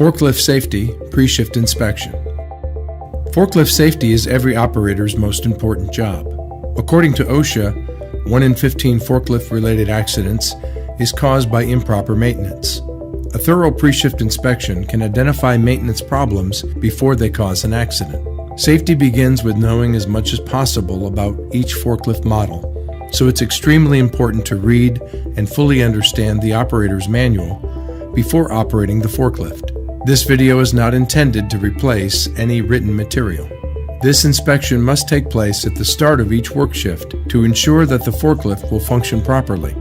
Forklift safety, pre-shift inspection. Forklift safety is every operator's most important job. According to OSHA, 1 in 15 forklift-related accidents is caused by improper maintenance. A thorough pre-shift inspection can identify maintenance problems before they cause an accident. Safety begins with knowing as much as possible about each forklift model, so it's extremely important to read and fully understand the operator's manual before operating the forklift. This video is not intended to replace any written material. This inspection must take place at the start of each work shift to ensure that the forklift will function properly.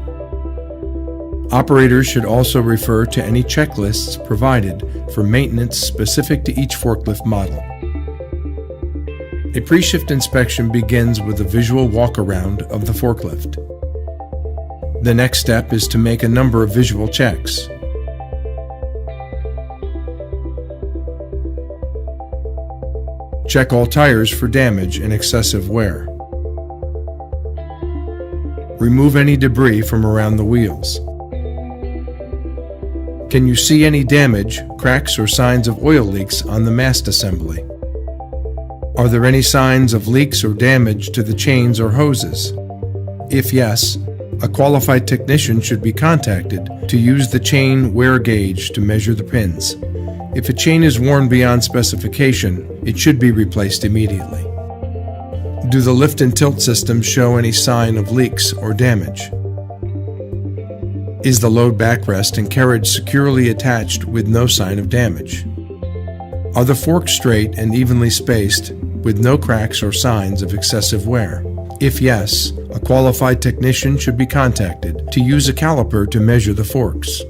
Operators should also refer to any checklists provided for maintenance specific to each forklift model. A pre-shift inspection begins with a visual walk-around of the forklift. The next step is to make a number of visual checks. Check all tires for damage and excessive wear. Remove any debris from around the wheels. Can you see any damage, cracks, or signs of oil leaks on the mast assembly? Are there any signs of leaks or damage to the chains or hoses? If yes, a qualified technician should be contacted to use the chain wear gauge to measure the pins. If a chain is worn beyond specification, it should be replaced immediately. Do the lift and tilt systems show any sign of leaks or damage? Is the load backrest and carriage securely attached with no sign of damage? Are the forks straight and evenly spaced with no cracks or signs of excessive wear? If yes, a qualified technician should be contacted to use a caliper to measure the forks.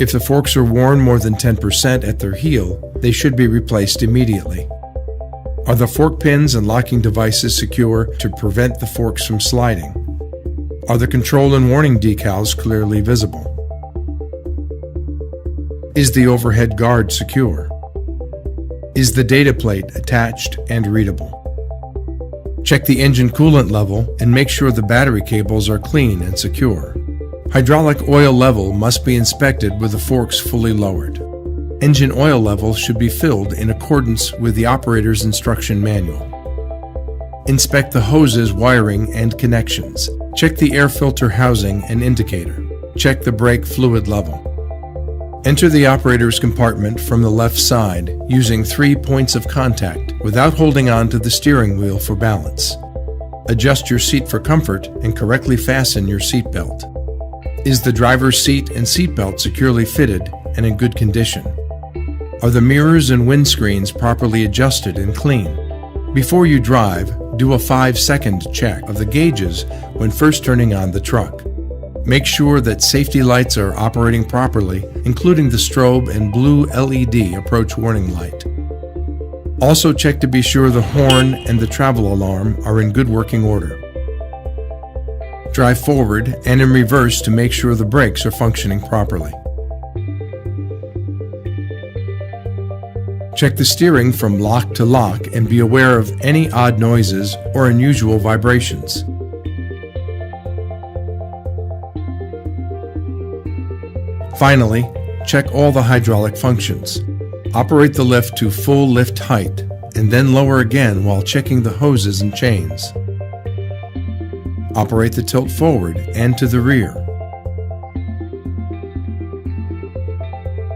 If the forks are worn more than 10% at their heel, they should be replaced immediately. Are the fork pins and locking devices secure to prevent the forks from sliding? Are the control and warning decals clearly visible? Is the overhead guard secure? Is the data plate attached and readable? Check the engine coolant level and make sure the battery cables are clean and secure. Hydraulic oil level must be inspected with the forks fully lowered. Engine oil level should be filled in accordance with the operator's instruction manual. Inspect the hoses, wiring, and connections. Check the air filter housing and indicator. Check the brake fluid level. Enter the operator's compartment from the left side using 3 points of contact without holding on to the steering wheel for balance. Adjust your seat for comfort and correctly fasten your seat belt. Is the driver's seat and seat belt securely fitted and in good condition? Are the mirrors and windscreens properly adjusted and clean? Before you drive, do a 5-second check of the gauges when first turning on the truck. Make sure that safety lights are operating properly, including the strobe and blue LED approach warning light. Also check to be sure the horn and the travel alarm are in good working order. Drive forward and in reverse to make sure the brakes are functioning properly. Check the steering from lock to lock and be aware of any odd noises or unusual vibrations. Finally, check all the hydraulic functions. Operate the lift to full lift height and then lower again while checking the hoses and chains. Operate the tilt forward and to the rear.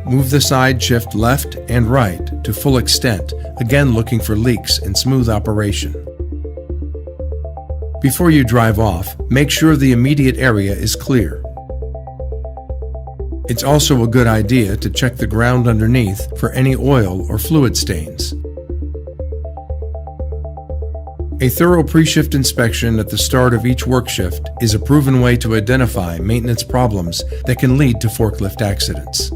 Move the side shift left and right to full extent, again looking for leaks and smooth operation. Before you drive off, make sure the immediate area is clear. It's also a good idea to check the ground underneath for any oil or fluid stains. A thorough pre-shift inspection at the start of each work shift is a proven way to identify maintenance problems that can lead to forklift accidents.